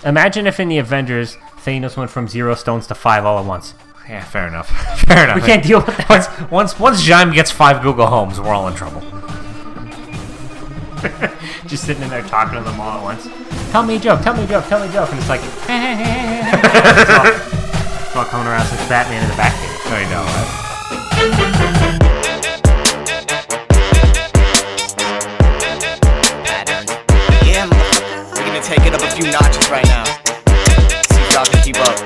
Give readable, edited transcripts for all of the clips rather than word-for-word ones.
Imagine if in the Avengers, Thanos went from 0 stones to 5 all at once. Yeah, fair enough. Fair enough. We can't deal with that. Once Jaime gets 5 Google Homes, we're all in trouble. Just sitting in there talking to them all at once. Tell me a joke, tell me a joke, tell me a joke. And it's like, it's all coming around since Batman in the back here. I know, right? Yeah, motherfucker. We're gonna take it up a few notches right now. See if y'all can keep up.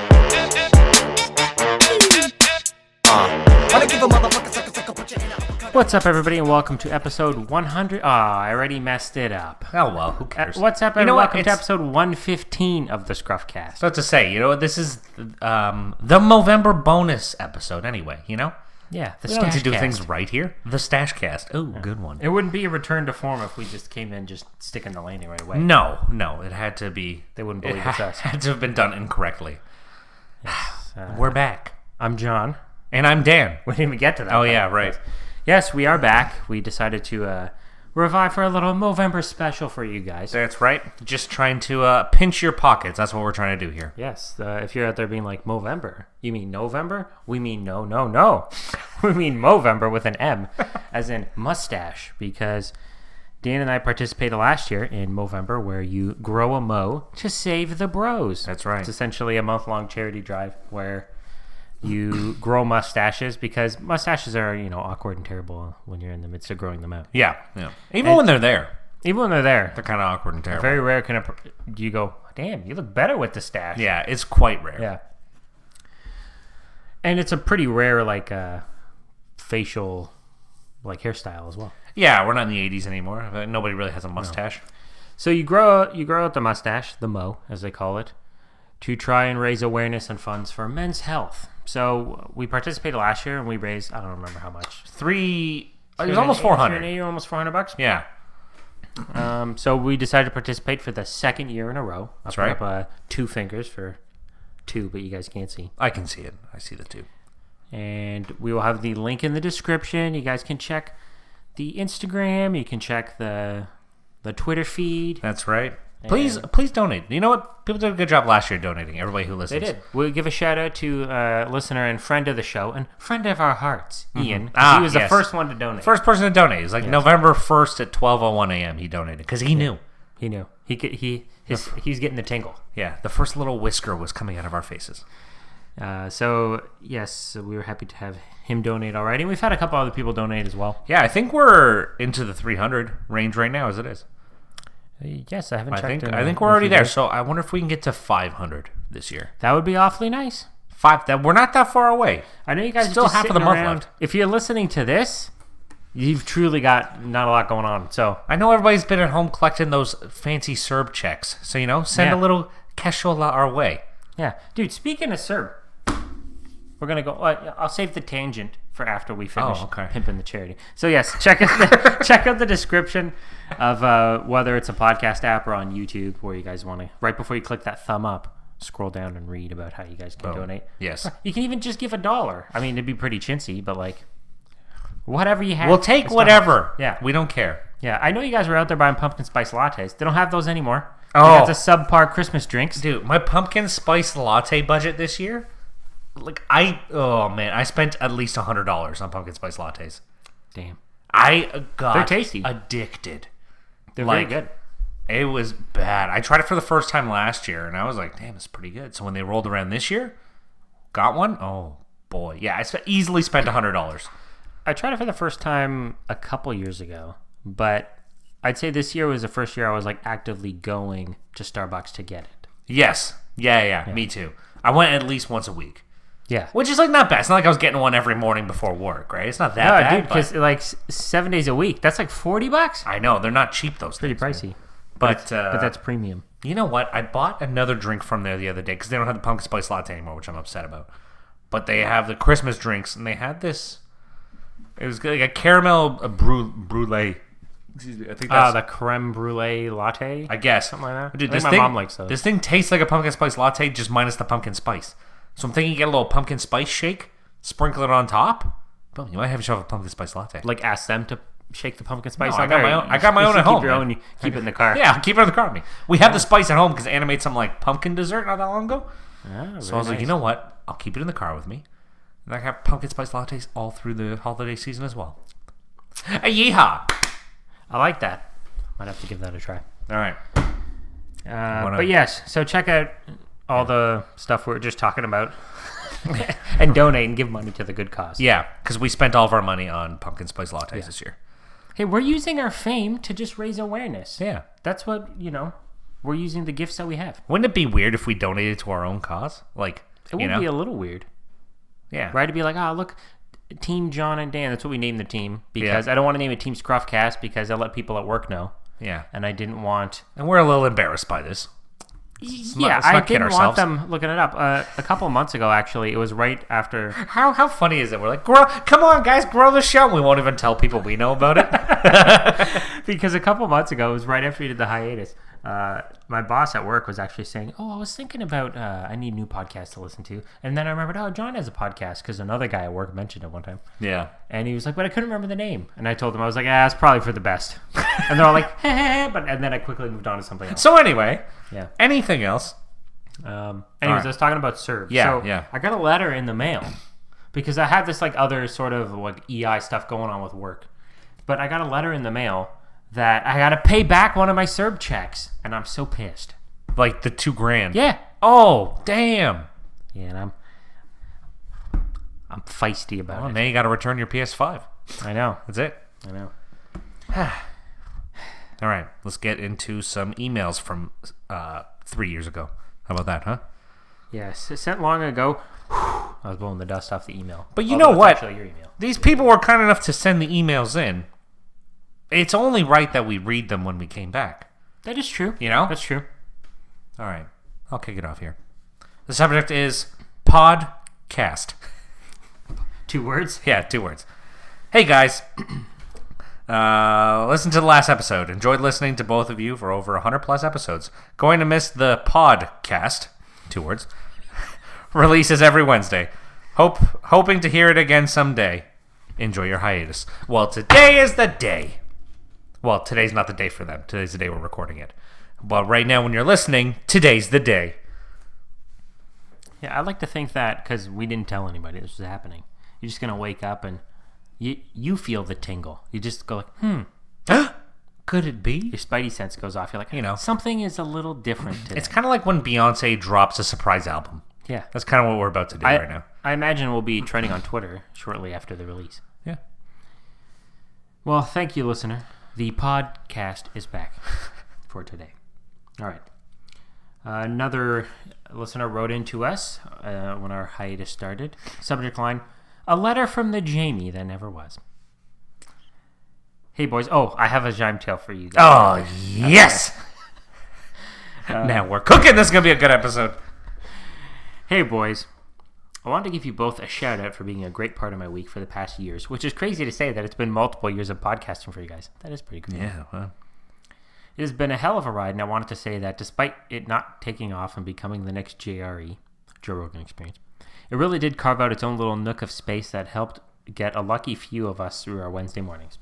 Wanna give a motherfucker sucker, put your hand up. What's up, everybody, and welcome to episode 100. I already messed it up. Oh, well, who cares? What's up, everybody? Welcome to episode 115 of the ScruffCast. So to say, you know what, this is the Movember bonus episode anyway, you know? Yeah, the we don't StashCast. need to do things right here. The StashCast. Oh, good one. It wouldn't be a return to form if we just came in just sticking the landing right away. No, it had to be. They wouldn't believe it's us. It had to have been done incorrectly. Yes, We're back. I'm John. And I'm Dan. We didn't even get to that. Oh, yeah, right. Yes, we are back. We decided to revive for a little Movember special for you guys. That's right. Just trying to pinch your pockets. That's what we're trying to do here. Yes, if you're out there being like, Movember, you mean November? We mean no. We mean Movember with an M, as in mustache, because Dan and I participated last year in Movember where you grow a mo to save the bros. That's right. It's essentially a month-long charity drive where you grow mustaches because mustaches are, awkward and terrible when you're in the midst of growing them out. Yeah. Even when they're there. Even when they're there. They're kind of awkward and terrible. Very rare do you go, damn, you look better with the stash. Yeah, it's quite rare. Yeah. And it's a pretty rare, facial, hairstyle as well. Yeah, we're not in the 80s anymore. Nobody really has a mustache. No. So you grow out the mustache, the mo, as they call it, to try and raise awareness and funds for men's health. So we participated last year and we raised, I don't remember how much. It was almost 400. Almost $400. Yeah. So we decided to participate for the second year in a row. That's right. Up 2 fingers for 2, but you guys can't see. I can see it. I see the 2. And we will have the link in the description. You guys can check the Instagram. You can check the Twitter feed. That's right. Please donate. You know what? People did a good job last year donating. Everybody who listens. They did. We'll give a shout out to listener and friend of the show and friend of our hearts, Ian. He was the first one to donate. First person to donate. It was November 1st at 12:01 a.m. He donated because he knew. He knew. He's getting the tingle. Yeah, the first little whisker was coming out of our faces. So we were happy to have him donate already. And we've had a couple other people donate as well. Yeah, I think we're into the 300 range right now as it is. Yes, I haven't checked. I think we're already there. So I wonder if we can get to 500 this year. That would be awfully nice. We're not that far away. I know you guys still are just half of the month around. left. If you're listening to this, you've truly got not a lot going on. So I know everybody's been at home collecting those fancy Serb checks. So send a little cashola our way. Yeah, dude. Speaking of Serb, we're gonna go. I'll save the tangent for after we finish pimping the charity. So yes, check out the description of whether it's a podcast app or on YouTube, where you guys want to. Right before you click that thumb up, scroll down and read about how you guys can donate. Yes, you can even just give $1. I mean, it'd be pretty chintzy, but whatever you have, we'll take whatever. Yeah, we don't care. Yeah, I know you guys were out there buying pumpkin spice lattes. They don't have those anymore. Oh, that's a subpar Christmas drinks, dude. My pumpkin spice latte budget this year. I spent at least $100 on pumpkin spice lattes. Damn. They're tasty. Addicted. They're very good. It was bad. I tried it for the first time last year, and I was like, damn, it's pretty good. So when they rolled around this year, got one? Oh, boy. Yeah, I easily spent $100. I tried it for the first time a couple years ago, but I'd say this year was the first year I was actively going to Starbucks to get it. Yes. Yeah. Me too. I went at least once a week. Yeah. Which is not bad. It's not like I was getting one every morning before work, right? It's not that bad. No, dude, because 7 days a week, that's $40. I know. They're not cheap, those pretty things. Pretty pricey. But that's premium. You know what? I bought another drink from there the other day because they don't have the pumpkin spice latte anymore, which I'm upset about. But they have the Christmas drinks, and they had this. It was like a caramel brulee. Excuse me. I think that's the creme brulee latte. I guess something like that. Dude, my mom likes those. This thing tastes like a pumpkin spice latte, just minus the pumpkin spice. So I'm thinking you get a little pumpkin spice shake, sprinkle it on top. Boom, you might have yourself a pumpkin spice latte. Ask them to shake the pumpkin spice. No, I got my own at home. Keep your own. You keep it in the car. Yeah, I'll keep it in the car with me. We have the spice at home because Anna made some like pumpkin dessert not that long ago. So I was like, you know what? I'll keep it in the car with me, and I have pumpkin spice lattes all through the holiday season as well. Yeehaw! I like that. Might have to give that a try. All right. But yes, so check out all the stuff we were just talking about. And donate and give money to the good cause. Yeah, because we spent all of our money on pumpkin spice lattes this year. Hey, we're using our fame to just raise awareness. Yeah. That's what, we're using the gifts that we have. Wouldn't it be weird if we donated to our own cause? Like, it would be a little weird. Yeah. Right? To be like, look, Team Jon and Dan. That's what we named the team. Because I don't want to name it Team ScruffCast because I let people at work know. Yeah. And I didn't want... And we're a little embarrassed by this. I didn't want them looking it up. A couple of months ago, actually, it was right after... How funny is it? We're like, come on, guys, grow the show. We won't even tell people we know about it. Because a couple of months ago, it was right after we did the hiatus. My boss at work was actually saying, I was thinking about, I need a new podcast to listen to. And then I remembered, Jon has a podcast because another guy at work mentioned it one time. Yeah. And he was like, but I couldn't remember the name. And I told him, I was like, it's probably for the best. And they're all like, and then I quickly moved on to something else. So anyway, yeah. Anything else? Anyways, I was talking about Serb. Yeah, so I got a letter in the mail because I had this like other sort of like EI stuff going on with work. But I got a letter in the mail that I got to pay back one of my Serb checks, and I'm so pissed. Like the $2,000. Yeah. Oh, damn. Yeah, and I'm feisty about it. Now you got to return your PS5. I know. That's it. I know. All right, let's get into some emails from 3 years ago. How about that, huh? Yes, sent long ago. I was blowing the dust off the email. But you know what? Actually, your email. These people were kind enough to send the emails in. It's only right that we read them when we came back. That is true. That's true. All right, I'll kick it off here. The subject is podcast. 2 words? Yeah, 2 words. Hey guys, listen to the last episode. Enjoyed listening to both of you for over 100 plus episodes. Going to miss the podcast. 2 words. Releases every Wednesday. Hoping to hear it again someday. Enjoy your hiatus. Well, today is the day. Well, today's not the day for them. Today's the day we're recording it. But right now when you're listening, today's the day. Yeah, I like to think that because we didn't tell anybody this was happening. You're just going to wake up and you feel the tingle. You just go like, could it be? Your spidey sense goes off. You're like, something is a little different today. It's kind of like when Beyonce drops a surprise album. Yeah. That's kind of what we're about to do right now. I imagine we'll be trending on Twitter shortly after the release. Yeah. Well, thank you, listener. The podcast is back for today. All right. Another listener wrote in to us when our hiatus started. Subject line, a letter from the Jamie that never was. Hey, boys. Oh, I have a Jime tale for you guys. Oh, yes. Now we're cooking. This is going to be a good episode. Hey, boys. I wanted to give you both a shout out for being a great part of my week for the past years, which is crazy to say that it's been multiple years of podcasting for you guys. That is pretty cool. Yeah, well. It has been a hell of a ride, and I wanted to say that despite it not taking off and becoming the next JRE, Joe Rogan Experience, it really did carve out its own little nook of space that helped get a lucky few of us through our Wednesday mornings.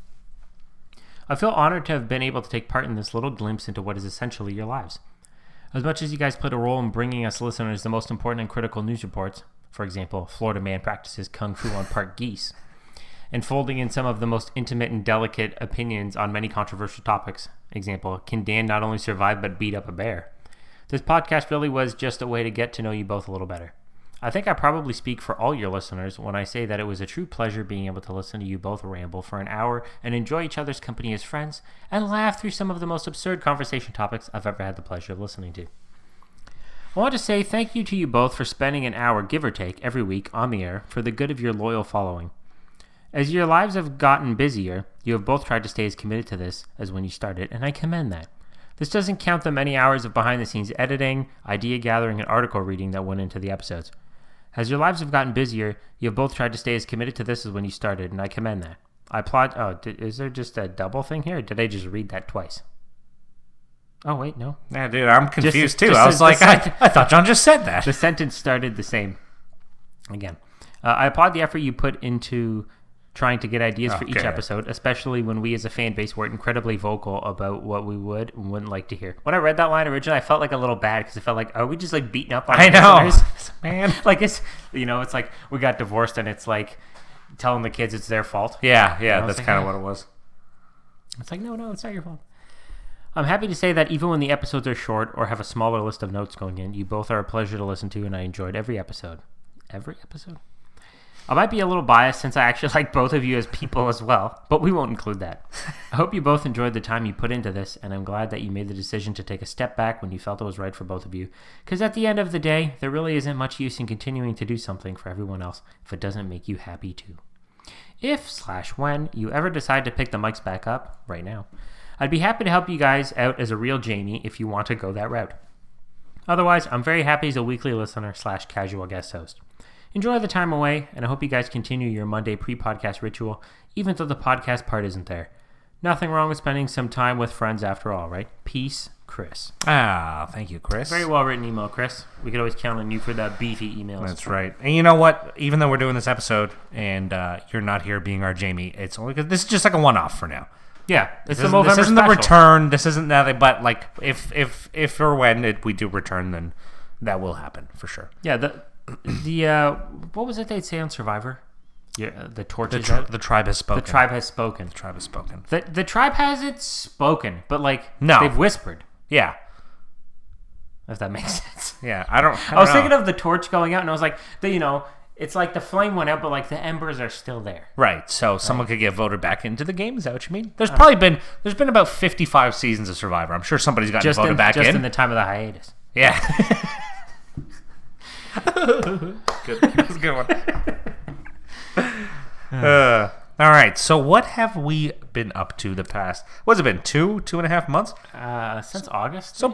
I feel honored to have been able to take part in this little glimpse into what is essentially your lives. As much as you guys played a role in bringing us listeners the most important and critical news reports, for example, Florida man practices kung fu on park geese, and folding in some of the most intimate and delicate opinions on many controversial topics, example, can Dan not only survive but beat up a bear? This podcast really was just a way to get to know you both a little better. I think I probably speak for all your listeners when I say that it was a true pleasure being able to listen to you both ramble for an hour and enjoy each other's company as friends and laugh through some of the most absurd conversation topics I've ever had the pleasure of listening to. I want to say thank you to you both for spending an hour, give or take, every week on the air for the good of your loyal following. As your lives have gotten busier, you have both tried to stay as committed to this as when you started, and I commend that. This doesn't count the many hours of behind-the-scenes editing, idea gathering, and article reading that went into the episodes. As your lives have gotten busier, you have both tried to stay as committed to this as when you started, and I commend that. I applaud... Oh, is there just a double thing here, or did I just read that twice? Oh, wait, no. Yeah, dude, I'm confused, too. I was like, I thought Jon just said that. The sentence started the same. Again. I applaud the effort you put into trying to get ideas for each episode, especially when we as a fan base were incredibly vocal about what we would and wouldn't like to hear. When I read that line originally, I felt like a little bad because it felt like, are we just like beating up on our listeners? Man. Like it's, it's like we got divorced and it's like telling the kids it's their fault. Yeah, that's kind of what it was. It's like, no, it's not your fault. I'm happy to say that even when the episodes are short or have a smaller list of notes going in, you both are a pleasure to listen to, and I enjoyed every episode. Every episode? I might be a little biased since I actually like both of you as people as well, but we won't include that. I hope you both enjoyed the time you put into this, and I'm glad that you made the decision to take a step back when you felt it was right for both of you, because at the end of the day, there really isn't much use in continuing to do something for everyone else if it doesn't make you happy too. If/when you ever decide to pick the mics back up, right now, I'd be happy to help you guys out as a real Jamie if you want to go that route. Otherwise, I'm very happy as a weekly listener/casual guest host. Enjoy the time away, and I hope you guys continue your Monday pre-podcast ritual, even though the podcast part isn't there. Nothing wrong with spending some time with friends after all, right? Peace, Chris. Thank you, Chris. Very well-written email, Chris. We could always count on you for the beefy emails. That's right. And you know what? Even though we're doing this episode, and you're not here being our Jamie, it's only because this is just like a one-off for now. Yeah, it's the Movember special. This isn't the return. This isn't nothing. But like, if or when we do return, then that will happen for sure. Yeah. The what was it they'd say on Survivor? Yeah, the torch is out. The tribe has spoken. The tribe has spoken. The tribe has spoken. The tribe hasn't spoken, but like no, they've whispered. Yeah. If that makes sense. Yeah, I don't I was know. thinking of the torch going out, and I was like, it's like the flame went out, but like the embers are still there. Right. So someone could get voted back into the game. Is that what you mean? There's probably been about 55 seasons of Survivor. I'm sure somebody's gotten voted back in. Just in the time of the hiatus. Yeah. Good. That was a good one. All right. So what have we been up to the past? What's it been? 2.5 months? Since August. So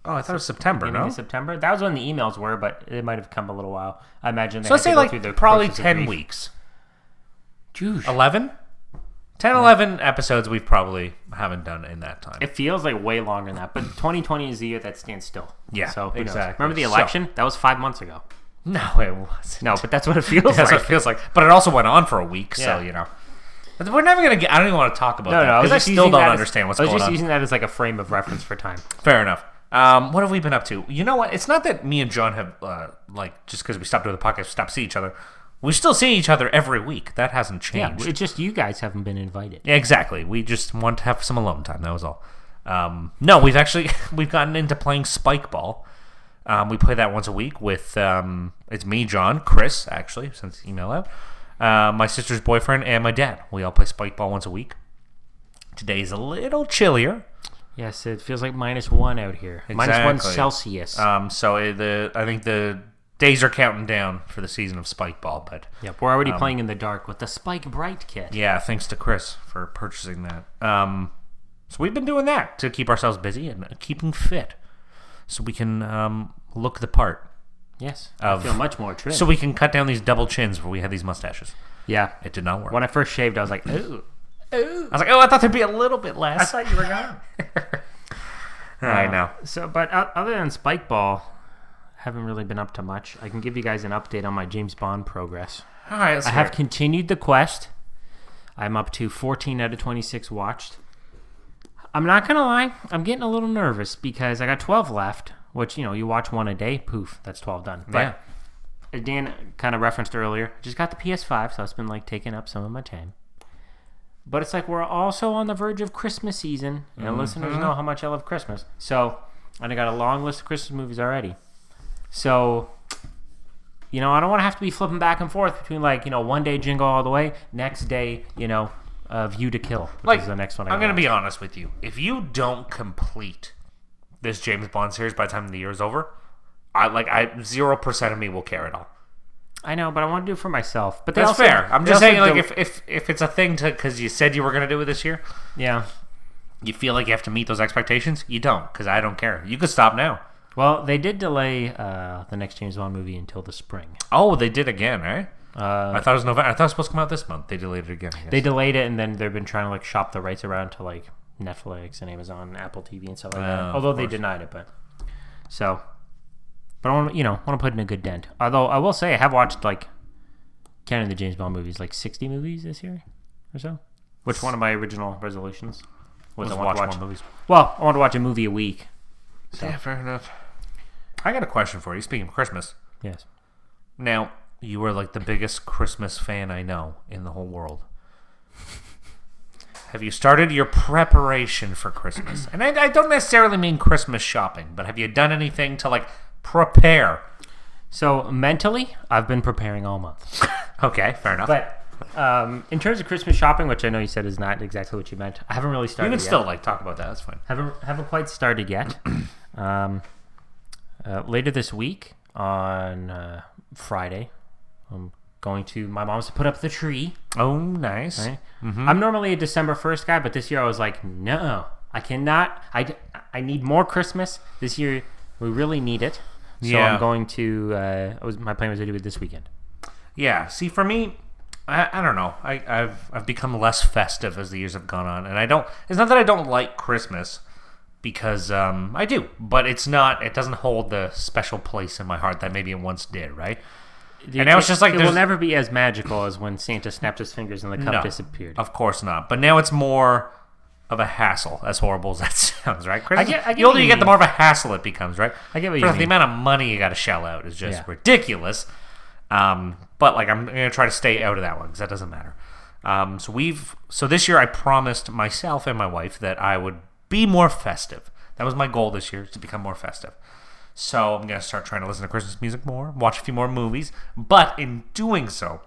I thought it was September. No, September. That was when the emails were, but it might have come a little while. I imagine. So let's say like probably 10 weeks. Jeez. 11. 10, 11 episodes we probably haven't done in that time. It feels like way longer than that, but 2020 is the year that stands still. Yeah, so exactly. Remember the election? That was 5 months ago. No, it wasn't. No, but that's what it feels like. That's what it feels like. But it also went on for a week, so, But we're never going to I don't even want to talk about that, because I still don't understand what's going on. I was just using that as like a frame of reference for time. Fair enough. What have we been up to? You know what? It's not that me and John have, just because we stopped doing the podcast, stopped seeing each other. We still see each other every week. That hasn't changed. Yeah, it's just you guys haven't been invited. Yeah, exactly. We just want to have some alone time. That was all. No, we've gotten into playing Spike Ball. We play that once a week with, it's me, John, Chris, actually, since email out, my sister's boyfriend, and my dad. We all play Spike Ball once a week. Today's a little chillier. Yes, it feels like -1 out here. Exactly. -1 Celsius. So I think the days are counting down for the season of Spike Ball, but yep, we're already playing in the dark with the Spike Bright kit. Yeah, thanks to Chris for purchasing that. So we've been doing that to keep ourselves busy and keeping fit, so we can look the part. Yes, I feel much more trim. So we can cut down these double chins where we had these mustaches. Yeah, it did not work. When I first shaved, I was like, ooh. I was like, I thought there'd be a little bit less. I thought you were gone. I know. So, but other than Spike Ball, haven't really been up to much. I can give you guys an update on my James Bond progress. All right, I have continued the quest. I'm up to 14 out of 26 watched. I'm not going to lie. I'm getting a little nervous because I got 12 left, which, you watch one a day. Poof, that's 12 done. Yeah. But Dan kind of referenced earlier, just got the PS5, so it's been taking up some of my time. But it's like we're also on the verge of Christmas season, and listeners know how much I love Christmas. So, and I got a long list of Christmas movies already. So, I don't want to have to be flipping back and forth between one day Jingle All the Way, next day, View to Kill, which is the next one. I'm going to be honest with you. If you don't complete this James Bond series by the time the year is over, 0% of me will care at all. I know, but I want to do it for myself. But that's fair. I'm just saying, if it's a thing because you said you were going to do it this year, yeah, you feel like you have to meet those expectations. You don't, because I don't care. You could stop now. Well, they did delay the next James Bond movie until the spring. Oh, they did again, right? I thought it was November. I thought it was supposed to come out this month. They delayed it again. They delayed it, and then they've been trying to shop the rights around to Netflix and Amazon, and Apple TV, and stuff like that. Although they denied it, but I want to put in a good dent. Although I will say I have watched counting the James Bond movies, like 60 movies this year or so. Which one of my original resolutions was I want to watch more movies? Well, I want to watch a movie a week. So. Yeah, fair enough. I got a question for you. Speaking of Christmas. Yes. Now, you are like the biggest Christmas fan I know in the whole world. Have you started your preparation for Christmas? And I don't necessarily mean Christmas shopping, but have you done anything to like prepare? So mentally, I've been preparing all month. Okay, fair enough. But in terms of Christmas shopping, which I know you said is not exactly what you meant, I haven't really started. You can yet. still like talk about that. That's fine. Haven't quite started yet. Later this week on Friday, I'm going to my mom's to put up the tree. Oh, nice. Right? Mm-hmm. I'm normally a December 1st guy, but this year I was like, no, I cannot. I need more Christmas this year. We really need it. So I'm going to. My plan was to do it this weekend. Yeah. See, for me, I don't know. I've become less festive as the years have gone on, and I don't. It's not that I don't like Christmas, because I do, but it's not. It doesn't hold the special place in my heart that maybe it once did, right? And now it's just like it will never be as magical as when Santa snapped his fingers and the cup disappeared. Of course not. But now it's more of a hassle, as horrible as that sounds, right? I get the older you get, the more of a hassle it becomes, right? I get what you mean. The amount of money you got to shell out is just ridiculous. But like I'm going to try to stay out of that one because that doesn't matter. So this year I promised myself and my wife that I would be more festive. That was my goal this year, to become more festive. So I'm going to start trying to listen to Christmas music more, watch a few more movies. But in doing so,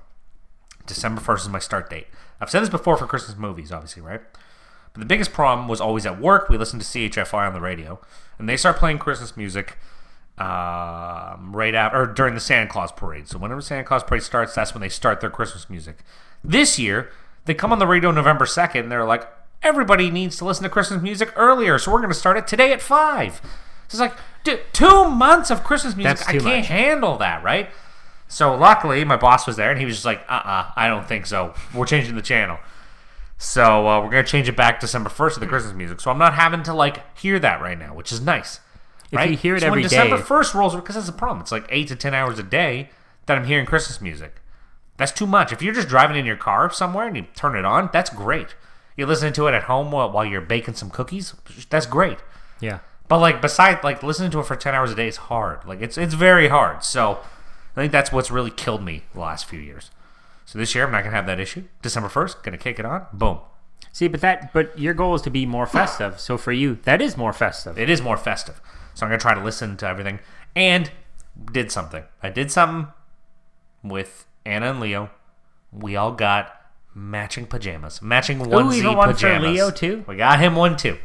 December 1st is my start date. I've said this before for Christmas movies, obviously, right? But the biggest problem was always at work. We listened to CHFI on the radio, and they start playing Christmas music right after, or during the Santa Claus parade. So whenever Santa Claus parade starts, that's when they start their Christmas music. This year, they come on the radio November 2nd, and they're like, everybody needs to listen to Christmas music earlier, so we're going to start it today at 5. So it's like, 2 months of Christmas music. I can't handle that, right? So luckily, my boss was there, and he was just like, I don't think so. We're changing the channel. So we're going to change it back December 1st to the Christmas music. So I'm not having to like hear that right now, which is nice. Right? If you hear it every day. When December 1st rolls, because that's the problem. It's like 8 to 10 hours a day that I'm hearing Christmas music. That's too much. If you're just driving in your car somewhere and you turn it on, that's great. You're listening to it at home while you're baking some cookies, that's great. Yeah. But like besides like listening to it for 10 hours a day is hard. Like it's very hard. So I think that's what's really killed me the last few years. So this year I'm not gonna have that issue. December 1st, gonna kick it on. Boom. See, but your goal is to be more festive. So for you, that is more festive. It is more festive. So I'm gonna try to listen to everything. And did something. I did something with Anna and Leo. We all got matching pajamas, matching onesie even one pajamas. For Leo too. We got him one too.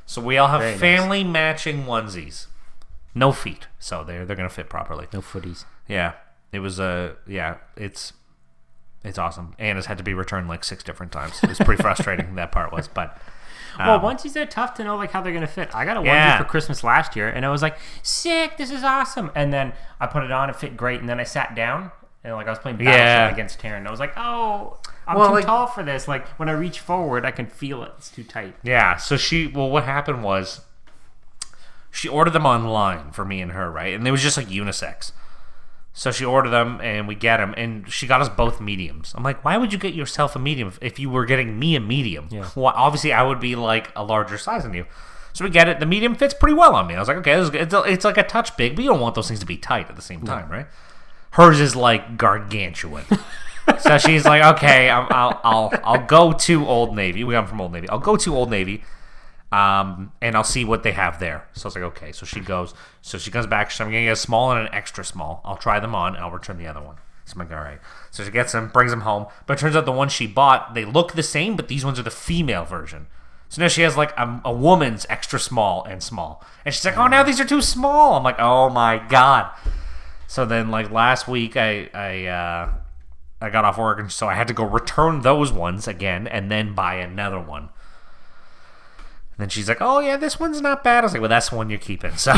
So we all have Very family matching onesies. No feet, so they're gonna fit properly. No footies. Yeah, it was it's awesome. Anna's had to be returned like 6 different times. It was pretty frustrating. That part was, but well, onesies are tough to know like how they're gonna fit. I got a onesie for Christmas last year, and I was like, sick, this is awesome. And then I put it on, it fit great, and then I sat down. And like I was playing Battleship against Taryn. And I was like, oh, I'm too tall for this. Like when I reach forward, I can feel it. It's too tight. Yeah. So what happened was she ordered them online for me and her, right? And it was just like unisex. So she ordered them and we get them. And she got us both mediums. I'm like, why would you get yourself a medium if you were getting me a medium? Yeah. Well, obviously I would be like a larger size than you. So we get it. The medium fits pretty well on me. I was like, okay, it's like a touch big, but you don't want those things to be tight at the same time, right? Hers is like gargantuan. So she's like, okay, I'll go to Old Navy. We got them from Old Navy. I'll go to Old Navy, and I'll see what they have there. So I was like, okay. So she goes. So she comes back. She's like, I'm gonna get a small and an extra small. I'll try them on. I'll return the other one. So I'm like, all right. So she gets them, brings them home. But it turns out the ones she bought, they look the same, but these ones are the female version. So now she has like a woman's extra small and small. And she's like, oh, now these are too small. I'm like, oh my God. So then, like last week, I got off work, and so I had to go return those ones again, and then buy another one. And then she's like, "Oh yeah, this one's not bad." I was like, "Well, that's the one you're keeping, so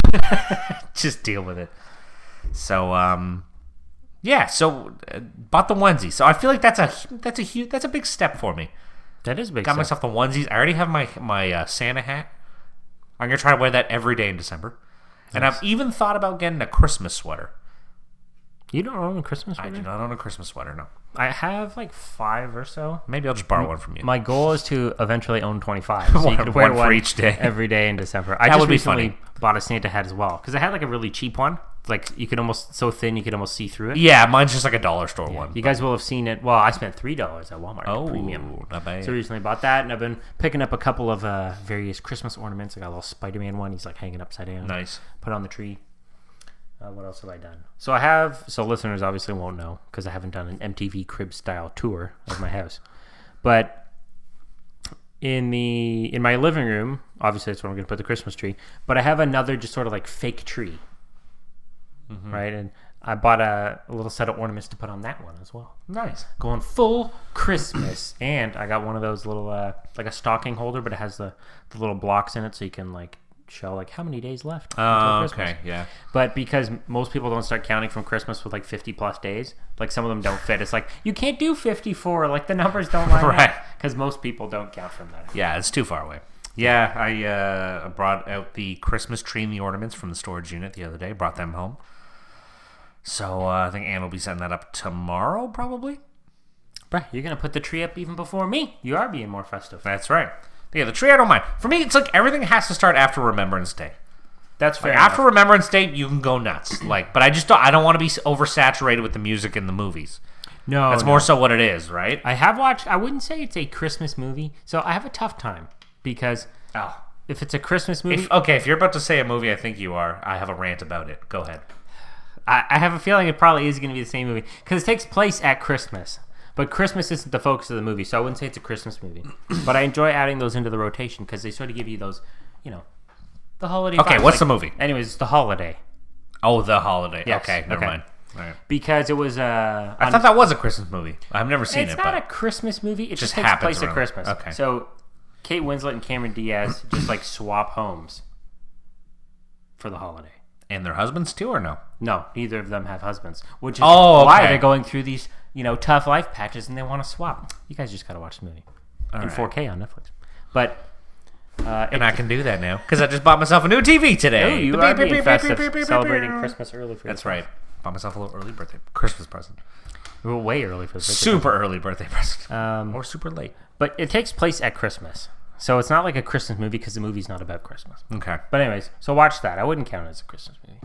just deal with it." So bought the onesie. So I feel like that's a big step for me. That is a big. Got myself the onesies. I already have my Santa hat. I'm gonna try to wear that every day in December, and I've even thought about getting a Christmas sweater. You don't own a Christmas sweater? I do not own a Christmas sweater, no. I have like 5 or so. Maybe I'll just borrow one from you. My goal is to eventually own 25. So you could wear one for each day. Every day in December. I just recently bought a Santa hat as well. Because I had like a really cheap one. Like you could almost, so thin you could almost see through it. Yeah, mine's just like a dollar store one. You guys will have seen it. Well, I spent $3 at Walmart. Oh, premium. Not bad. So recently bought that, and I've been picking up a couple of various Christmas ornaments. I got a little Spider-Man one. He's like hanging upside down. Nice. Put on the tree. What else have I done? So listeners obviously won't know because I haven't done an MTV crib style tour of my house. But in my living room, obviously that's where I'm going to put the Christmas tree. But I have another just sort of like fake tree, right? And I bought a little set of ornaments to put on that one as well. Nice. Going full Christmas. And I got one of those little like a stocking holder, but it has the little blocks in it so you can like show like how many days left until Christmas. Okay, yeah. But because most people don't start counting from Christmas with like 50 plus days, like some of them don't fit. It's like you can't do 54, like the numbers don't line right. up because most people don't count from that. Yeah, it's too far away. Yeah, I brought out the Christmas tree and the ornaments from the storage unit the other day. Brought them home. So I think Anne will be setting that up tomorrow, probably. Bruh, you're gonna put the tree up even before me. You are being more festive. That's right. Yeah, the tree I don't mind. For me, it's like everything has to start after Remembrance Day. That's fair. Like, after Remembrance Day, you can go nuts. Like, but I don't want to be oversaturated with the music in the movies. No, that's more so what it is, right? I have watched. I wouldn't say it's a Christmas movie, so I have a tough time because if it's a Christmas movie, if you're about to say a movie, I think you are. I have a rant about it. Go ahead. I have a feeling it probably is going to be the same movie because it takes place at Christmas. But Christmas isn't the focus of the movie, so I wouldn't say it's a Christmas movie. But I enjoy adding those into the rotation because they sort of give you those, the holiday. Okay, vibes. what's the movie? Anyways, it's The Holiday. Oh, The Holiday. Yes. Okay, never mind. All right. Because it was I thought that was a Christmas movie. I've never seen it. It's not a Christmas movie. It just takes happens place at Christmas. Okay. So Kate Winslet and Cameron Diaz just like swap homes for the holiday. And their husbands too, or no? No, neither of them have husbands, which is why they're going through these, tough life patches, and they want to swap. You guys just gotta watch the movie in 4K on Netflix. But and I can do that now because I just bought myself a new TV today. Oh, you are being festive, celebrating Christmas early for That's right. Bought myself a little early birthday Christmas present. We were way early for the birthday super early birthday present, or super late. But it takes place at Christmas. So it's not like a Christmas movie because the movie's not about Christmas. Okay. But anyways, so watch that. I wouldn't count it as a Christmas movie.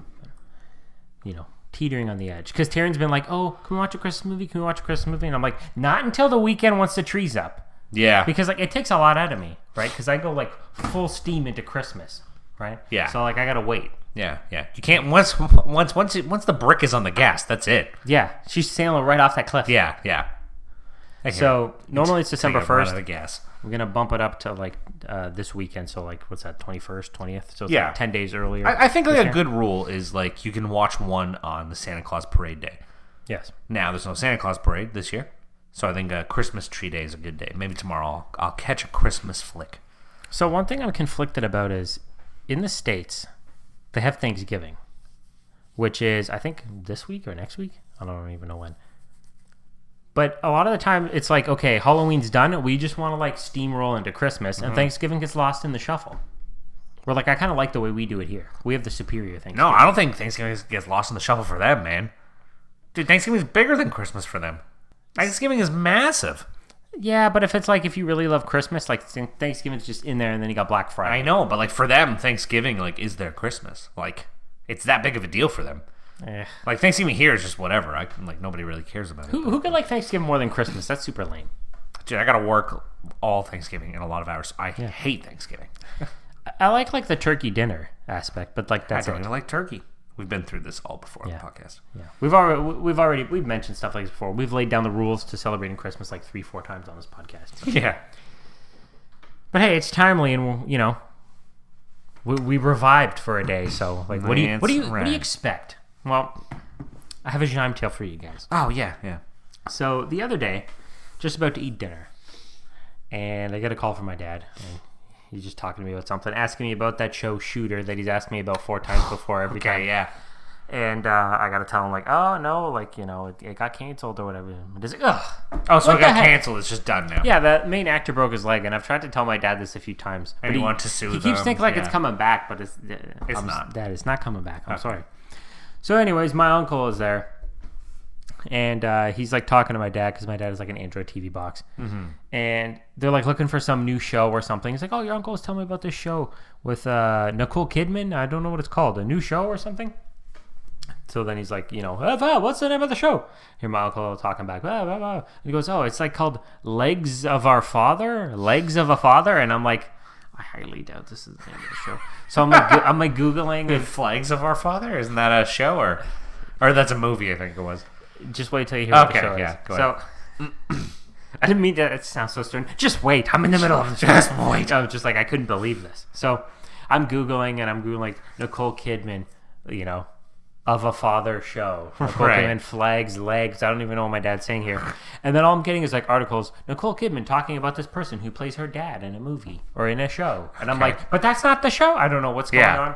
But, teetering on the edge. Because Taryn's been like, oh, can we watch a Christmas movie? Can we watch a Christmas movie? And I'm like, not until the weekend once the tree's up. Yeah. Because it takes a lot out of me, right? Because I go full steam into Christmas, right? Yeah. So I got to wait. Yeah. You can't once the brick is on the gas, that's it. Yeah. She's sailing right off that cliff. Yeah. So normally it's December 1st. Out of gas. We're going to bump it up to this weekend. So what's that, 21st, 20th? So it's 10 days earlier. I think a good rule is you can watch one on the Santa Claus parade day. Yes. Now there's no Santa Claus parade this year. So I think Christmas tree day is a good day. Maybe tomorrow I'll catch a Christmas flick. So one thing I'm conflicted about is in the States, they have Thanksgiving, which is, I think, this week or next week. I don't even know when. But a lot of the time, it's like, okay, Halloween's done. We just want to steamroll into Christmas, and Thanksgiving gets lost in the shuffle. We're I kind of like the way we do it here. We have the superior Thanksgiving. No, I don't think Thanksgiving gets lost in the shuffle for them, man. Dude, Thanksgiving is bigger than Christmas for them. Thanksgiving is massive. Yeah, but if you really love Christmas, Thanksgiving's just in there, and then you got Black Friday. I know, but for them, Thanksgiving is their Christmas. It's that big of a deal for them. Thanksgiving here is just whatever. Nobody really cares about it. Who could like Thanksgiving more than Christmas? That's super lame. Dude, I gotta work all Thanksgiving in a lot of hours. I hate Thanksgiving. I like the turkey dinner aspect, but that's I don't even like turkey. We've been through this all before on the podcast. Yeah, we've mentioned stuff like this before. We've laid down the rules to celebrating Christmas 3-4 times on this podcast. Yeah, but hey, it's timely, and we revived for a day. So what do you expect? Well, I have a Jime tale for you guys. Oh yeah. So the other day, just about to eat dinner, and I get a call from my dad. And he's just talking to me about something, asking me about that show Shooter that he's asked me about 4 times before every time. Yeah. And I got to tell him, oh, no, it got canceled or whatever. And he's like, ugh. Oh, so it got canceled. It's just done now. Yeah, the main actor broke his leg, and I've tried to tell my dad this a few times. And he wants to sue them. He keeps thinking it's coming back, but it's not. Dad, it's not coming back. I'm sorry. So anyways, my uncle is there, and he's like talking to my dad because my dad has like an Android TV box, and they're like looking for some new show or something. He's like, "Oh, your uncle was telling me about this show with Nicole Kidman. I don't know what it's called, a new show or something." So then he's like, what's the name of the show? Hear my uncle talking back. Blah, blah, blah. And he goes, oh, it's like called Legs of a Father. And I'm like, I highly doubt this is the name of the show. So I'm like Googling. Flags of Our Father? Isn't that a show or that's a movie? I think it was. Just wait till you hear what the show is. Go ahead. So I didn't mean that. It sounds so stern. Just wait. I'm in the middle of the show. Just wait. I was just like, I couldn't believe this. So I'm Googling like Nicole Kidman, of a father show. Nicole Kidman, flags, legs. I don't even know what my dad's saying here. And then all I'm getting is like articles, Nicole Kidman talking about this person who plays her dad in a movie or in a show. And I'm like, but that's not the show. I don't know what's going on.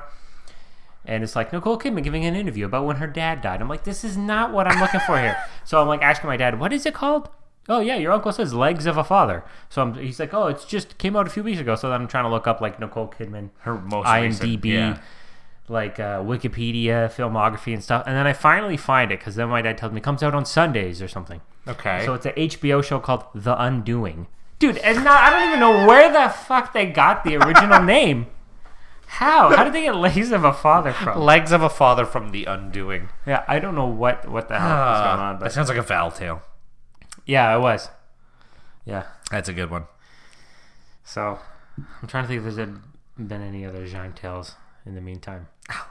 And it's like Nicole Kidman giving an interview about when her dad died. I'm like, this is not what I'm looking for here. So I'm like asking my dad, what is it called? Oh, yeah, your uncle says Legs of a Father. So he's like, oh, it's just came out a few weeks ago. So then I'm trying to look up like Nicole Kidman, her most IMDb, like Wikipedia, filmography and stuff. And then I finally find it because then my dad tells me it comes out on Sundays or something. Okay. So it's an HBO show called The Undoing. Dude, and now I don't even know where the fuck they got the original name. How did they get Legs of a Father from? Legs of a Father from The Undoing. Yeah, I don't know what the hell is going on. But that sounds like a Val tale. Yeah, it was. Yeah. That's a good one. So, I'm trying to think if there's been any other Jean tales in the meantime.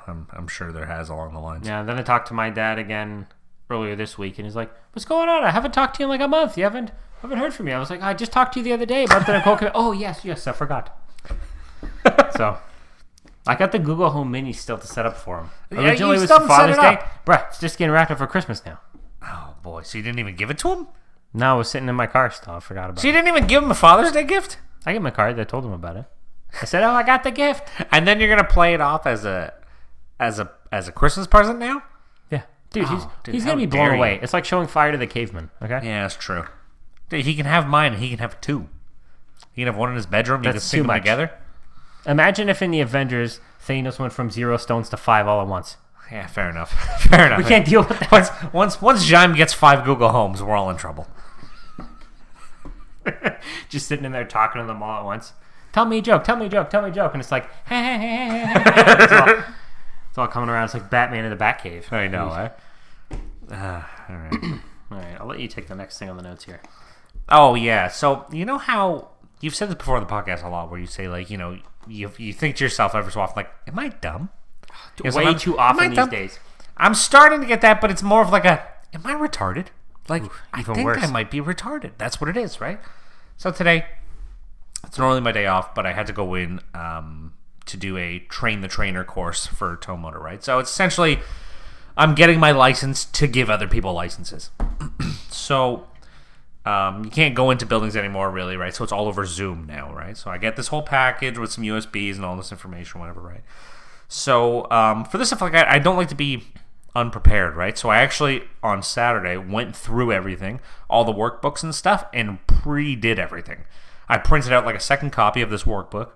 I'm sure there has along the lines. Yeah, then I talked to my dad again earlier this week, and he's like, what's going on? I haven't talked to you in like a month. You haven't heard from me. I was like, I just talked to you the other day about the Nicole Kidman. Oh, yes, I forgot. So, I got the Google Home Mini still to set up for him. Originally, it was Father's Day. Bruh, it's just getting wrapped up for Christmas now. Oh, boy. So you didn't even give it to him? No, it was sitting in my car still. I forgot about it. So you didn't even give him a Father's Day gift? I gave him a card. I told him about it. I said, oh, I got the gift. And then you're going to play it off as a Christmas present now? Yeah. Dude, he's going to be blown away. It's like showing fire to the caveman, okay? Yeah, that's true. Dude, he can have mine and he can have two. He can have one in his bedroom. You can stick them together. Imagine if in the Avengers, Thanos went from 0 stones to 5 all at once. Yeah, fair enough. Fair enough. We can't deal with that. Once Jaime gets 5 Google Homes, we're all in trouble. Just sitting in there talking to them all at once. Tell me a joke. And it's like, hey. It's all coming around. It's like Batman in the Batcave. I know, eh? All right. I'll let you take the next thing on the notes here. Oh, yeah. So, you know how you've said this before on the podcast a lot where you say, like, you think to yourself every so often, like, am I dumb? Way too often these days. I'm starting to get that, but it's more of like am I retarded? Like, I think worse. I might be retarded. That's what it is, right? So today, it's normally my day off, but I had to go in to do a train the trainer course for tow motor, right? So it's essentially, I'm getting my license to give other people licenses. So you can't go into buildings anymore, really, right? So it's all over Zoom now, right? So I get this whole package with some USBs and all this information, whatever, right? So for this stuff like that, I don't like to be unprepared, right? So I actually, on Saturday, went through everything, all the workbooks and stuff, and pre-did everything. I printed out like a second copy of this workbook,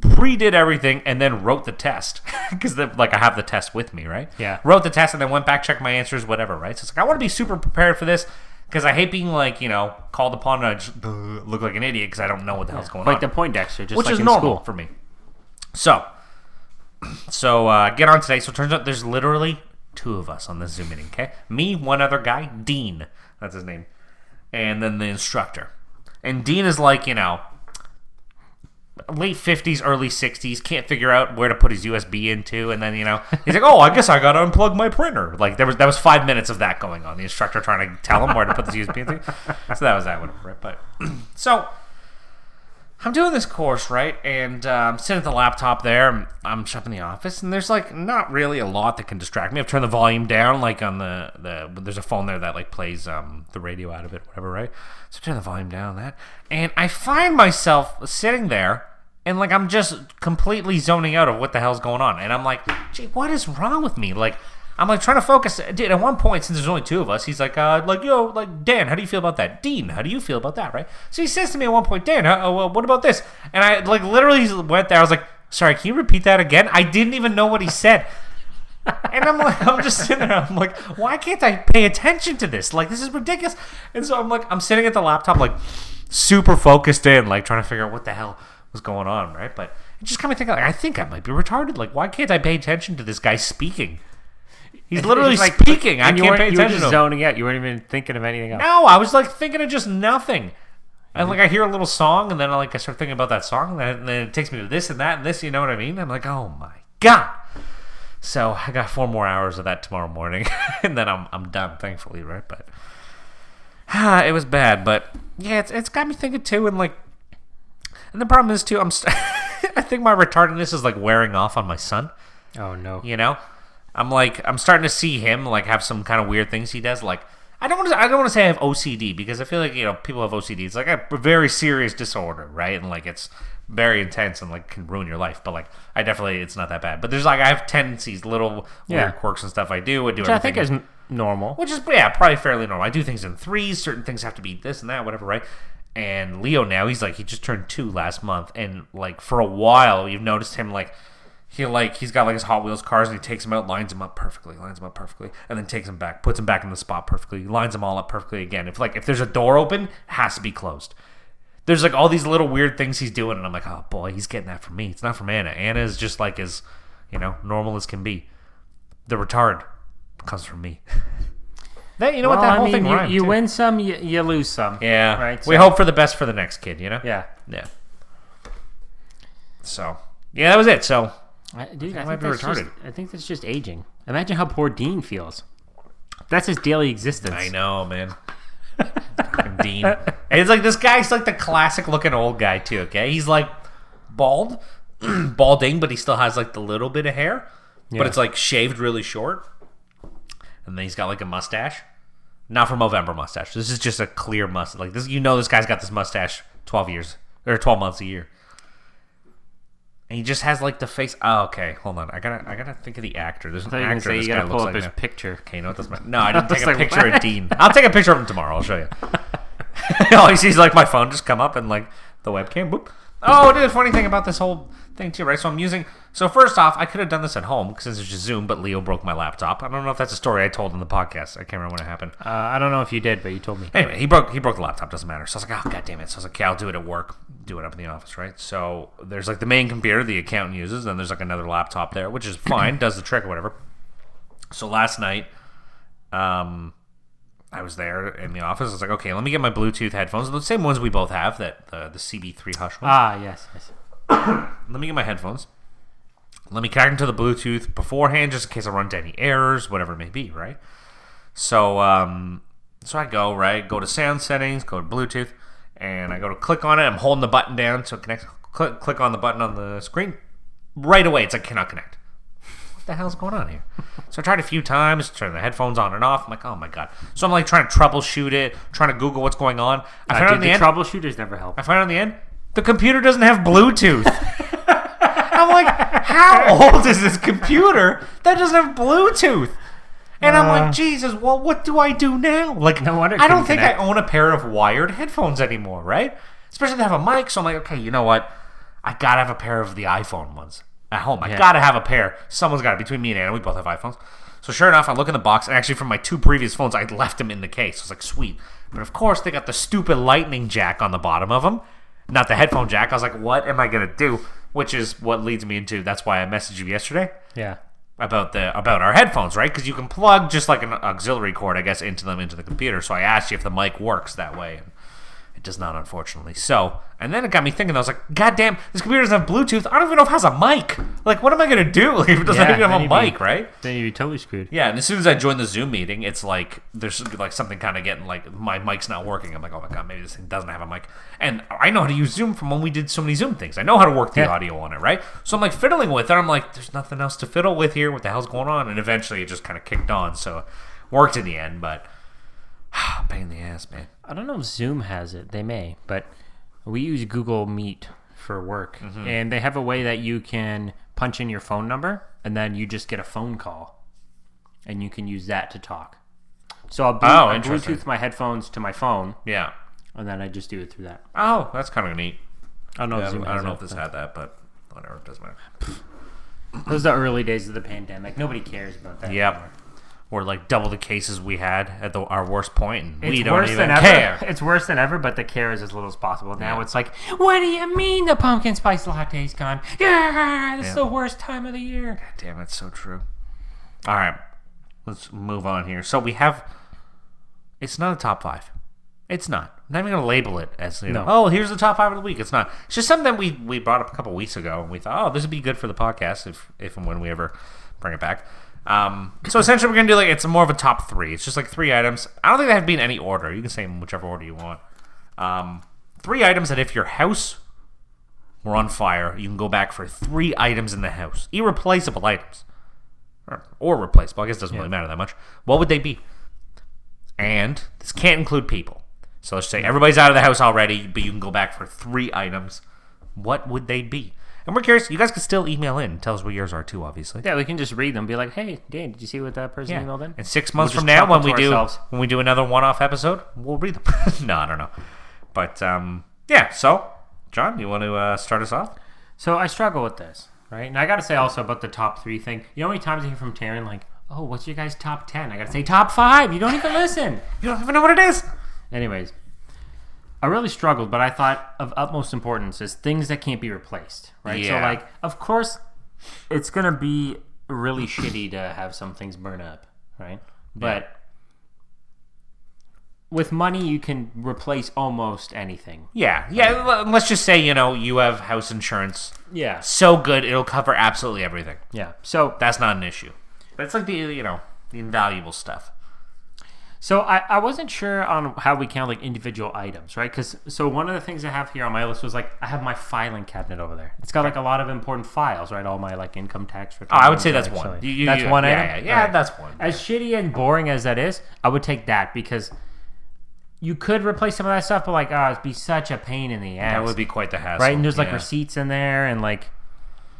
pre-did everything, and then wrote the test. Because I have the test with me, right? Yeah. Wrote the test and then went back, checked my answers, whatever, right? So it's like, I want to be super prepared for this, because I hate being called upon to just look like an idiot because I don't know what the hell's going on. Like the Poindexter, just which like is in normal school. for me. So get on today. So it turns out there's literally 2 of us on this Zoom meeting, okay? Me, one other guy, Dean. That's his name. And then the instructor. And Dean is like, late 50s, early 60s, can't figure out where to put his USB into. And then, he's like, oh, I guess I got to unplug my printer. Like, that was 5 minutes of that going on. The instructor trying to tell him where to put this USB into. So that was that one, right? But, so I'm doing this course, right? And I'm sitting at the laptop there. I'm up in the office, and there's not really a lot that can distract me. I've turned the volume down, like on there's a phone there that plays the radio out of it, whatever, right? So I turn the volume down on that, and I find myself sitting there, and I'm just completely zoning out of what the hell's going on, and I'm like, gee, what is wrong with me? I'm trying to focus. Dude, at one point, since there's only 2 of us, he's like, Dan, how do you feel about that? Dean, how do you feel about that, right? So he says to me at one point, Dan, what about this? And I literally went there. I was like, sorry, can you repeat that again? I didn't even know what he said. And I'm just sitting there. I'm like, why can't I pay attention to this? Like, this is ridiculous. And so I'm sitting at the laptop, like, super focused in, like, trying to figure out what the hell was going on, right? But it just got me thinking, like, I think I might be retarded. Like, why can't I pay attention to this guy speaking? He's literally speaking. I can't pay attention to him. You were just zoning out. You weren't even thinking of anything else. No, I was, like, thinking of just nothing. And, like, I hear a little song, and then, like, I start thinking about that song, and then it takes me to this and that and this, you know what I mean? I'm like, oh, my God. So I got 4 more hours of that tomorrow morning, and then I'm done, thankfully, right? But it was bad, but yeah, it's got me thinking too, and like, and the problem is too, I think my retardedness is like wearing off on my son. Oh no, you know, I'm starting to see him like have some kind of weird things he does. Like I don't want to say I have OCD because I feel like people have OCD. It's like a very serious disorder, right? And like it's very intense and like can ruin your life, but like it's not that bad, but there's like I have tendencies, little weird quirks and stuff I do which I think is normal, which is probably fairly normal. I do things in threes, certain things have to be this and that, whatever, right? And Leo now, he just turned 2 last month, and like for a while you've noticed him like he's got like his Hot Wheels cars, and he takes them out, lines them up perfectly, and then takes them back, puts them back in the spot perfectly, lines them all up perfectly again. If there's a door open, it has to be closed. There's like all these little weird things he's doing, and I'm like, oh boy, he's getting that from me. It's not from Anna. Anna is just like as, normal as can be. The retard comes from me. That whole thing rhymed. You win some, you lose some. Yeah, right. So, we hope for the best for the next kid. Yeah. So yeah, that was it. So, dude, I might be retarded. I think that's just aging. Imagine how poor Dean feels. That's his daily existence. I know, man. Dean. And it's like this guy's like the classic looking old guy too, okay? He's like balding, but he still has like the little bit of hair, but it's like shaved really short. And then he's got like a mustache. Not for Movember mustache. This is just a clear mustache. Like this, this guy's got this mustache 12 months a year. And he just has like the face. Oh, okay. Hold on. I gotta think of the actor. There's an actor. You gotta pull up his picture. Okay, no, it doesn't matter. No, I didn't take a picture of Dean. I'll take a picture of him tomorrow. I'll show you. All he sees like my phone just come up and like the webcam. Boop. Oh, dude, the funny thing about this whole thing too, right? So first off, I could have done this at home because it's just Zoom, but Leo broke my laptop. I don't know if that's a story I told in the podcast. I can't remember when it happened. I don't know if you did, but you told me. Anyway, he broke the laptop. Doesn't matter. So I was like, oh, god damn it. So I was like, okay, I'll do it at work. Do it up in the office, right? So there's like the main computer the accountant uses, and then there's like another laptop there, which is fine, does the trick or whatever. So last night, I was there in the office. I was like, okay, let me get my Bluetooth headphones, the same ones we both have, the CB3 Hush ones. Ah, yes. Let me get my headphones. Let me connect them to the Bluetooth beforehand, just in case I run into any errors, whatever it may be, right? So, so I go to sound settings, go to Bluetooth, and I go to click on it. I'm holding the button down so it connects. Click on the button on the screen. Right away, it's like, cannot connect. What the hell's going on here? So I tried a few times, turn the headphones on and off. I'm like, oh my god. So I'm like trying to troubleshoot it, trying to Google what's going on. I find out in the end, troubleshooters never help. I find out in the end, the computer doesn't have Bluetooth. I'm like, how old is this computer that doesn't have Bluetooth? And I'm like, Jesus, well, what do I do now? Like, no wonder I don't think I own a pair of wired headphones anymore, right? Especially to have a mic. So I'm like, okay, you know what? I gotta have a pair of the iPhone ones at home. I gotta have a pair. Someone's got it. Between me and Anna, we both have iPhones. So sure enough, I look in the box, and actually from my 2 previous phones, I left them in the case. I was like, sweet. But of course, they got the stupid lightning jack on the bottom of them, not the headphone jack. I was like, what am I gonna do? Which is what leads me into, that's why I messaged you yesterday. Yeah. About our headphones, right? Because you can plug just like an auxiliary cord, I guess, into the computer. So I asked you if the mic works that way, and it does not, unfortunately. So, and then it got me thinking. I was like, God damn, this computer doesn't have Bluetooth. I don't even know if it has a mic. Like, what am I gonna do? Like, if it doesn't even have a mic, right? Then you'd be totally screwed. Yeah, and as soon as I joined the Zoom meeting, it's like there's like something kind of getting like my mic's not working. I'm like, oh my god, maybe this thing doesn't have a mic. And I know how to use Zoom from when we did so many Zoom things. I know how to work the audio on it, right? So I'm like fiddling with it. I'm like, there's nothing else to fiddle with here. What the hell's going on? And eventually it just kind of kicked on. So it worked in the end, but pain in the ass, man. I don't know if Zoom has it. They may, but we use Google Meet for work, and they have a way that you can punch in your phone number, and then you just get a phone call, and you can use that to talk. So I'll Bluetooth my headphones to my phone, and then I just do it through that. Oh, that's kind of neat. I don't know. I don't know if this had that, but whatever, it doesn't matter. Those are the early days of the pandemic. Nobody cares about that anymore. Or like double the cases we had at our worst point, and we It's don't worse even than care. ever. It's worse than ever, but the care is as little as possible. Now it's like, what do you mean the pumpkin spice latte's gone? Yeah, this is the worst time of the year. God damn, it's so true. All right, let's move on here. So we have, it's not a top 5. It's not. I'm not even going to label it as, oh, here's the top 5 of the week. It's not. It's just something that we brought up a couple weeks ago, and we thought, oh, this would be good for the podcast if and when we ever bring it back. So essentially we're going to do it's more of a top 3. It's just 3 items. I don't think they have to be in any order. You can say in whichever order you want. 3 items that if your house were on fire, you can go back for 3 items in the house. Irreplaceable items. Or replaceable. I guess it doesn't really matter that much. What would they be? And this can't include people. So let's say everybody's out of the house already, but you can go back for 3 items. What would they be? And we're curious. You guys can still email in and tell us what yours are too, obviously. Yeah, we can just read them. Be like, hey, Dan, did you see what that person emailed in? And 6 months from now, when we do another one-off episode, we'll read them. No, I don't know. But, so, John, you want to start us off? So I struggle with this, right? And I got to say also about the top 3 thing. You know how many times I hear from Taryn, like, oh, what's your guys' top 10? I got to say top 5. You don't even listen. You don't even know what it is. Anyways, I really struggled, but I thought of utmost importance is things that can't be replaced, right? Yeah. So, of course, it's going to be really shitty to have some things burn up, right? But with money, you can replace almost anything. Yeah. Let's just say, you have house insurance. Yeah. So good, it'll cover absolutely everything. Yeah. So that's not an issue. But it's the invaluable stuff. So I wasn't sure on how we count individual items, right? So one of the things I have here on my list was I have my filing cabinet over there. It's got a lot of important files, right? All my income tax returns. Oh, I would say that's one. That's one item? Yeah, that's one. As shitty and boring as that is, I would take that because you could replace some of that stuff, but it'd be such a pain in the ass. That would be quite the hassle. Right? And there's receipts in there and I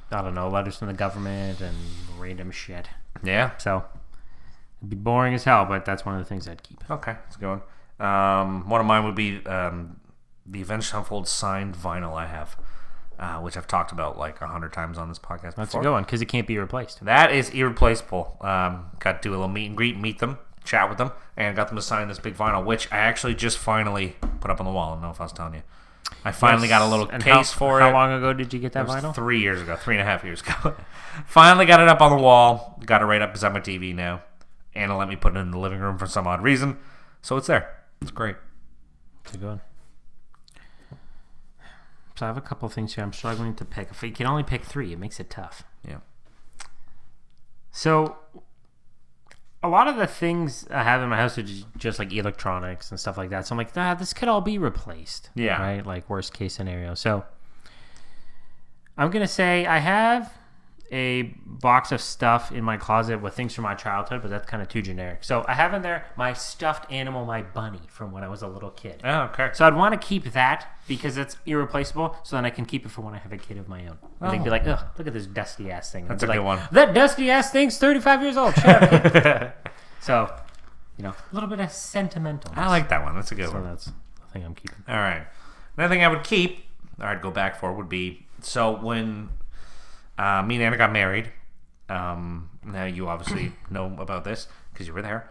don't know, letters from the government and random shit. Yeah. So it'd be boring as hell, but that's one of the things I'd keep. Okay, that's a good one. One of mine would be the Avenged Sevenfold signed vinyl I have, which I've talked about 100 times on this podcast before. That's a good one, because it can't be replaced. That is irreplaceable. Got to do a little meet and greet, meet them, chat with them, and got them to sign this big vinyl, which I actually just finally put up on the wall. I don't know if I was telling you. I finally got a little case for it. How long ago did you get that vinyl? 3 years ago, 3.5 years ago. Finally got it up on the wall. Got it right up beside my TV now. Anna let me put it in the living room for some odd reason. So it's there. It's great. It's a good one. So I have a couple of things here I'm struggling to pick. If you can only pick 3, it makes it tough. Yeah. So a lot of the things I have in my house are just electronics and stuff like that. So I'm like, this could all be replaced. Yeah. Right? Worst case scenario. So I'm going to say I have a box of stuff in my closet with things from my childhood, but that's kind of too generic. So I have in there my stuffed animal, my bunny, from when I was a little kid. Oh, okay. So I'd want to keep that because it's irreplaceable, so then I can keep it for when I have a kid of my own. And they'd be like, ugh, look at this dusty ass thing. That's a good one. That dusty ass thing's 35 years old. Shut up, kid. So, a little bit of sentimental. I like that one. That's a good one. So that's the thing I'm keeping. All right. Another thing I would keep, or I'd go back for, would be, so when me and Anna got married, now you obviously know about this because you were there.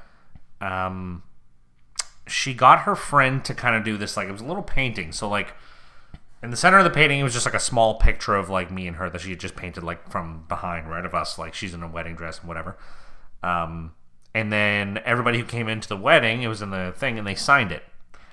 She got her friend to kind of do this, it was a little painting. So, in the center of the painting, it was just a small picture of me and her that she had just painted from behind, right, of us, she's in a wedding dress and whatever. And then everybody who came into the wedding, it was in the thing, and they signed it.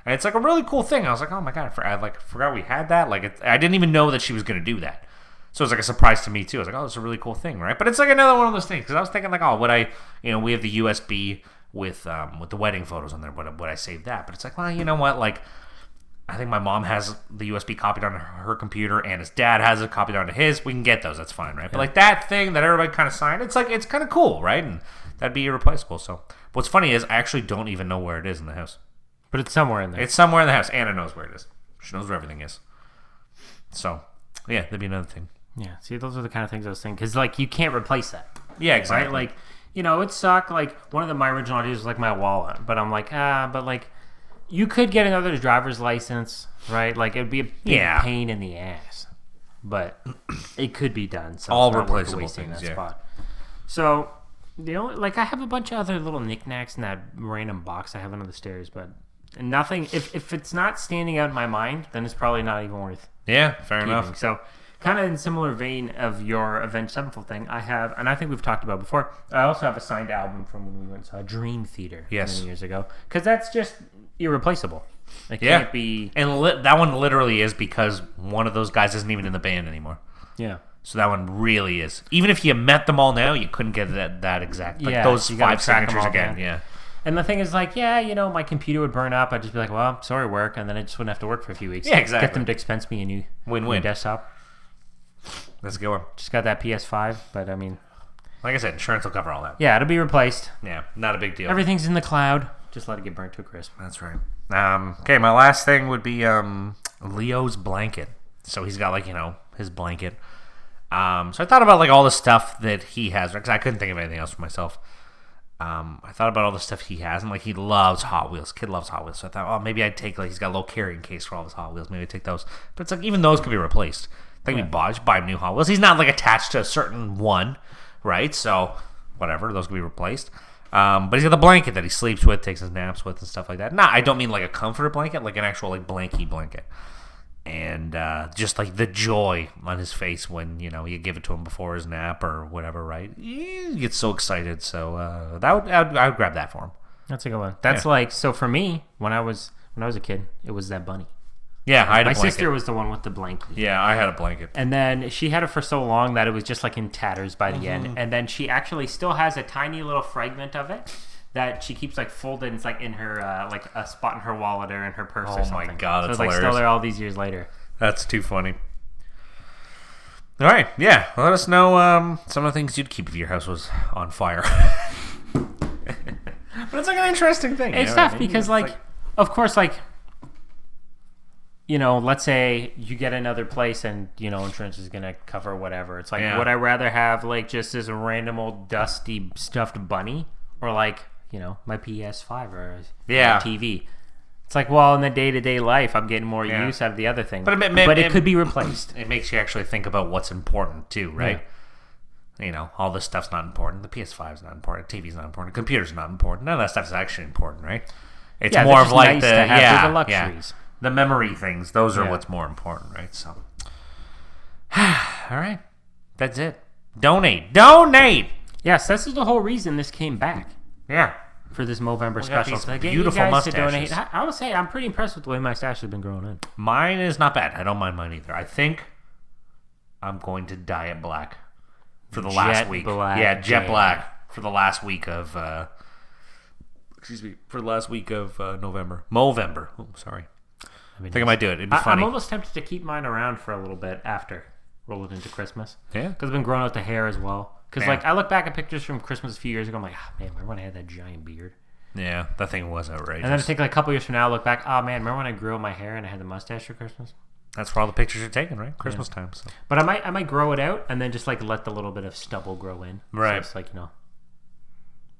And it's a really cool thing. I was like, oh my god, I forgot we had that. I didn't even know that she was going to do that. So it was a surprise to me too. I was like, oh, it's a really cool thing, right? But it's another one of those things because I was thinking oh, would I, we have the USB with the wedding photos on there. Would I save that? But it's well, you know what? I think my mom has the USB copied on her computer, and his dad has it copied onto his. We can get those. That's fine, right? Yeah. But that thing that everybody kind of signed, it's it's kind of cool, right? And that'd be irreplaceable. So what's funny is I actually don't even know where it is in the house. But it's somewhere in there. It's somewhere in the house. Anna knows where it is. She knows where everything is. So yeah, that'd be another thing. Yeah, see, those are the kind of things I was thinking. Because, you can't replace that. Yeah, exactly. Right? It sucked. One of my original ideas was, my wallet. But I'm but, you could get another driver's license, right? It would be a big pain in the ass. but it could be done. So all it's not worth replaceable wasting things, that spot. So the only I have a bunch of other little knickknacks in that random box I have under the stairs, but nothing. If it's not standing out in my mind, then it's probably not even worth. Yeah, fair keeping. enough. So. Kind of in similar vein of your Avenged Sevenfold thing, I have, and I think we've talked about before, I also have a signed album from when we went and saw Dream Theater many years ago. Because that's just irreplaceable. It can't be... And that one literally is because one of those guys isn't even in the band anymore. Yeah. So that one really is. Even if you met them all now, you couldn't get that exact... Like those 5 signatures again. Yeah. And the thing is like, my computer would burn up. I'd just be like, well, sorry, work. And then I just wouldn't have to work for a few weeks. Yeah, exactly. Get them to expense me a new desktop. That's a good one. Just got that PS5, but I mean... Like I said, insurance will cover all that. Yeah, it'll be replaced. Yeah, not a big deal. Everything's in the cloud. Just let it get burnt to a crisp. That's right. Okay, my last thing would be Leo's blanket. So he's got, his blanket. So I thought about, all the stuff that he has. Because I couldn't think of anything else for myself. I thought about all the stuff he has. And, he loves Hot Wheels. Kid loves Hot Wheels. So I thought, maybe I'd take, he's got a little carrying case for all his Hot Wheels. Maybe I'd take those. But it's even those could be replaced. I think just buy him new Hot Wheels. He's not attached to a certain one, right? So whatever, those can be replaced. But he's got the blanket that he sleeps with, takes his naps with, and stuff like that. I don't mean a comforter blanket, an actual blankie blanket. And just the joy on his face when you give it to him before his nap or whatever, right? He gets so excited. So I would grab that for him. That's a good one. That's so for me when I was a kid, it was that bunny. Yeah, I had a blanket. My sister was the one with the blanket. Yeah, I had a blanket. And then she had it for so long that it was just in tatters by the end. And then she actually still has a tiny little fragment of it that she keeps folded. It's in her a spot in her wallet or in her purse or something. Oh my god, that's so it's hilarious. Still there all these years later. That's too funny. All right, yeah. Let us know some of the things you'd keep if your house was on fire. But it's an interesting thing. It's tough because of course let's say you get another place and, insurance is going to cover whatever. It's would I rather have, just this random old dusty stuffed bunny or, my PS5 or TV? It's in the day-to-day life, I'm getting more use out of the other thing. But it could be replaced. It makes you actually think about what's important, too, right? Yeah. All this stuff's not important. The PS5 is not important. TV's not important. Computer's not important. None of that stuff's actually important, right? It's more of nice to have the luxuries. Yeah. The memory things, those are what's more important, right? So, all right. That's it. Donate. Yes, this is the whole reason this came back. Yeah. For this Movember special. Beautiful mustaches. I would say I'm pretty impressed with the way my stash has been growing in. Mine is not bad. I don't mind mine either. I think I'm going to dye it black for the last week. Jet black for the last week of November. Movember. Oh, sorry. I think I might do it. It'd be funny. I'm almost tempted to keep mine around for a little bit after roll it into Christmas. Yeah. Because I've been growing out the hair as well. Because I look back at pictures from Christmas a few years ago. I'm like, man, remember when I had that giant beard? Yeah, that thing was outrageous. And then I think a couple years from now, I look back, man, remember when I grew out my hair and I had the mustache for Christmas? That's where all the pictures are taken, right? Christmas time. So. But I might grow it out and then just let the little bit of stubble grow in. Right. So it's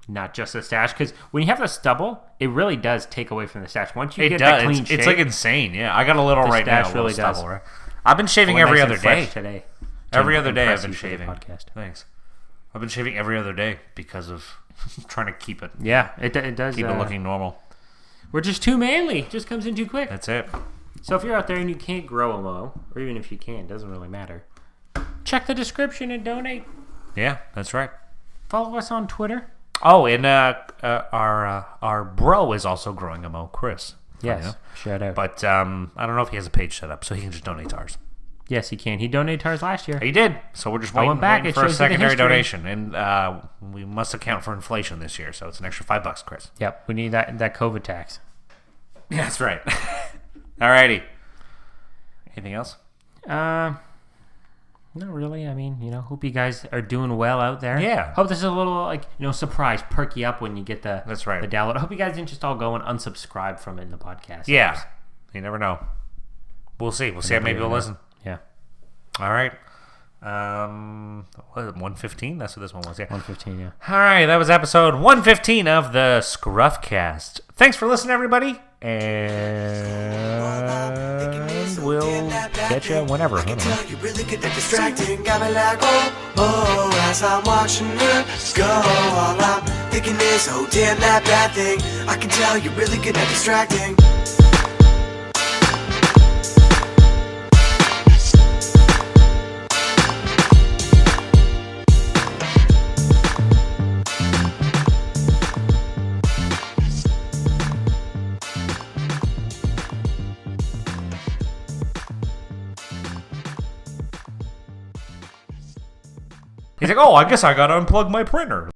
not just a stash, because when you have the stubble, it really does take away from the stash. Once you get that clean shape, it's insane. Yeah, I got a little right now. Really stubble, does. Right? I've been shaving every other day today. Every other day I've been shaving. Podcast. Thanks. I've been shaving every other day because of trying to keep it. Yeah, it does. Keep it looking normal. We're just too manly. Just comes in too quick. That's it. So if you're out there and you can't grow a mo, or even if you can, it doesn't really matter. Check the description and donate. Yeah, that's right. Follow us on Twitter. Oh, and our bro is also growing a mo, Chris. Yes, shout out. But I don't know if he has a page set up, so he can just donate to ours. Yes, he can. He donated to ours last year. He did. So we're just waiting for a secondary donation. And we must account for inflation this year, so it's an extra $5, Chris. Yep, we need that COVID tax. Yeah, that's right. Alrighty. Anything else? Not really. I mean, hope you guys are doing well out there. Yeah. Hope this is a little, surprise, perk you up when you get the That's right. the download. I hope you guys didn't just all go and unsubscribe from it in the podcast. Yeah. You never know. We'll see. We'll see how many people listen. Yeah. All right. What is it, 115? That's what this one was, yeah. 115, yeah. All right, that was episode 115 of the ScruffCast. Thanks for listening, everybody. And we'll catch you whenever. I don't know. You really good at distracting. Got me like, oh, as I'm watching her go. All I'm thinking is, oh, damn, that bad thing. I can tell you're really good at distracting. He's like, oh, I guess I gotta unplug my printer.